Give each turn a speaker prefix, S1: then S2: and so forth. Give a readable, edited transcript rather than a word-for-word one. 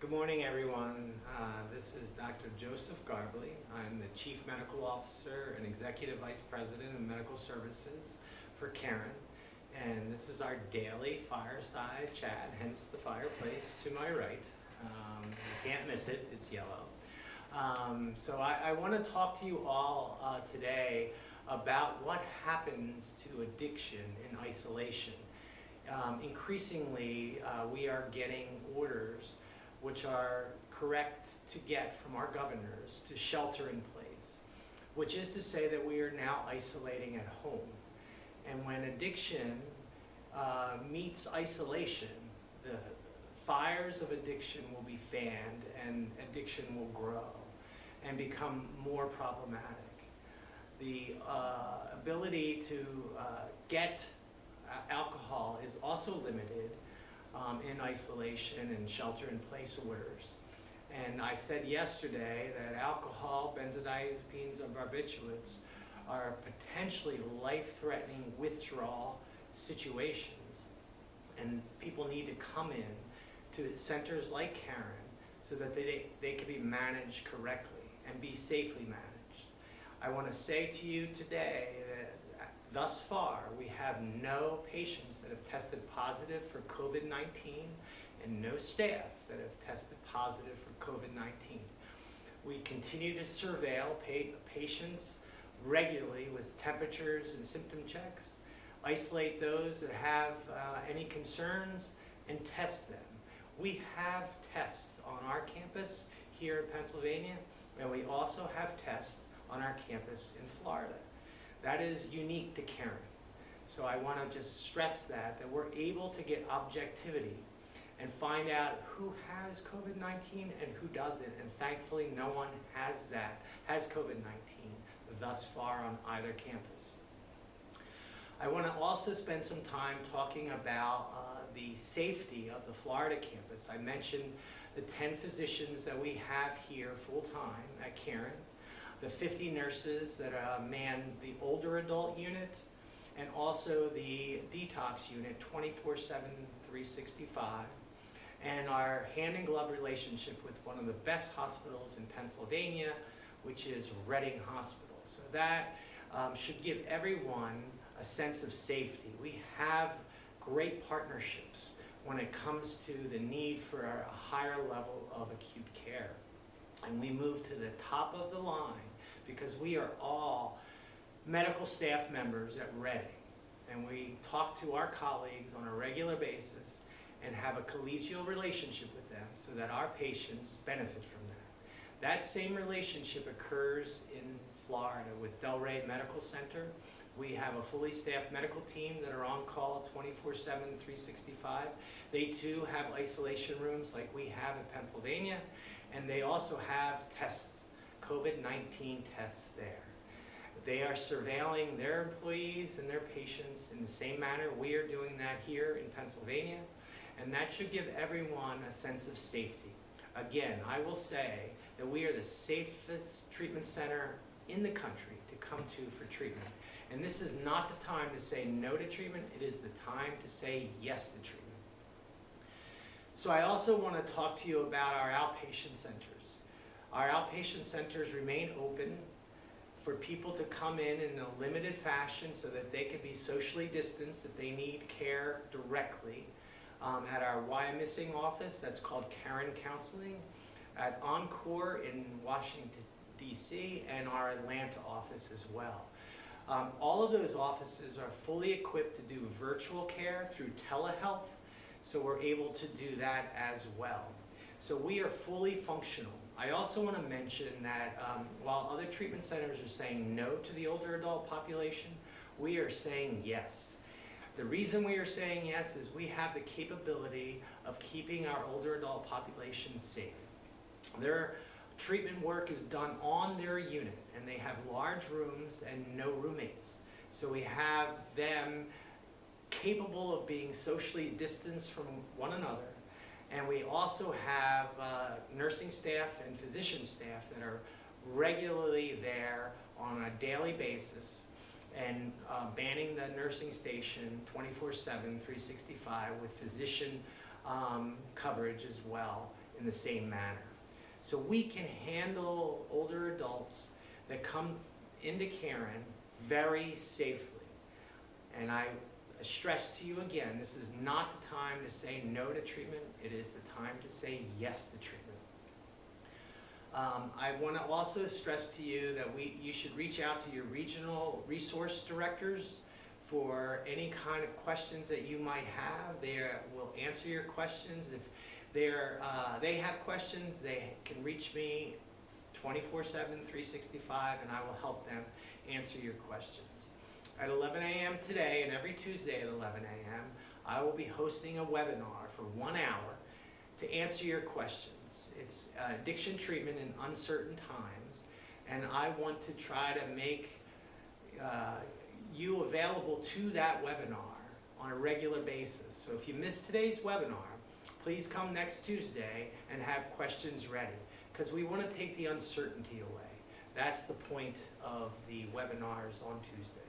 S1: Good morning, everyone. This is Dr. Joseph Garbely. I'm the Chief Medical Officer and Executive Vice President of Medical Services for Caron. And this is our daily fireside chat, hence the fireplace to my right. You can't miss it, it's yellow. So I want to talk to you all today about what happens to addiction in isolation. Increasingly, we are getting orders which are correct to get from our governors to shelter in place, which is to say that we are now isolating at home. And when addiction meets isolation, the fires of addiction will be fanned and addiction will grow and become more problematic. The ability to get alcohol is also limited in isolation and shelter-in-place orders. And I said yesterday that alcohol, benzodiazepines, and barbiturates are potentially life-threatening withdrawal situations. And people need to come in to centers like Caron so that they can be managed correctly and be safely managed. I want to say to you today that thus far, we have no patients that have tested positive for COVID-19 and no staff that have tested positive for COVID-19. We continue to surveil patients regularly with temperatures and symptom checks, isolate those that have any concerns, and test them. We have tests on our campus here in Pennsylvania, and we also have tests on our campus in Florida. That is unique to Caron. So I want to just stress that we're able to get objectivity and find out who has COVID-19 and who doesn't. And thankfully, no one has COVID-19 thus far on either campus. I want to also spend some time talking about the safety of the Florida campus. I mentioned the 10 physicians that we have here full-time at Caron, the 50 nurses that man the older adult unit, and also the detox unit 24/7, 365, and our hand-in-glove relationship with one of the best hospitals in Pennsylvania, which is Reading Hospital. So that should give everyone a sense of safety. We have great partnerships when it comes to the need for a higher level of acute care. And we move to the top of the line because we are all medical staff members at Reading. And we talk to our colleagues on a regular basis and have a collegial relationship with them so that our patients benefit from that. That same relationship occurs in Florida with Delray Medical Center. We have a fully staffed medical team that are on call 24/7, 365. They too have isolation rooms like we have in Pennsylvania, and they also have tests, COVID-19 tests there. They are surveilling their employees and their patients in the same manner we are doing that here in Pennsylvania, and that should give everyone a sense of safety. Again, I will say that we are the safest treatment center in the country to come to for treatment. And this is not the time to say no to treatment, it is the time to say yes to treatment. So I also want to talk to you about our outpatient centers. Our outpatient centers remain open for people to come in a limited fashion so that they can be socially distanced if they need care directly. At our Wyomissing office, that's called Caron Counseling, at Encore in Washington, D.C., and our Atlanta office as well. All of those offices are fully equipped to do virtual care through telehealth, so we're able to do that as well. So we are fully functional. I also want to mention that while other treatment centers are saying no to the older adult population, we are saying yes. The reason we are saying yes is we have the capability of keeping our older adult population safe. Their treatment work is done on their unit, and they have large rooms and no roommates. So we have them capable of being socially distanced from one another. And we also have nursing staff and physician staff that are regularly there on a daily basis and manning the nursing station 24/7, 365 with physician coverage as well in the same manner. So we can handle older adults that come into Caron very safely. And I stress to you again, this is not the time to say no to treatment. It is the time to say yes to treatment. I want to also stress to you that you should reach out to your regional resource directors for any kind of questions that you might have. They will answer your questions. If they have questions, they can reach me 24/7, 365, and I will help them answer your questions. At 11 a.m. today, and every Tuesday at 11 a.m., I will be hosting a webinar for 1 hour to answer your questions. It's addiction treatment in uncertain times, and I want to try to make you available to that webinar on a regular basis. So if you missed today's webinar, please come next Tuesday and have questions ready, because we want to take the uncertainty away. That's the point of the webinars on Tuesday.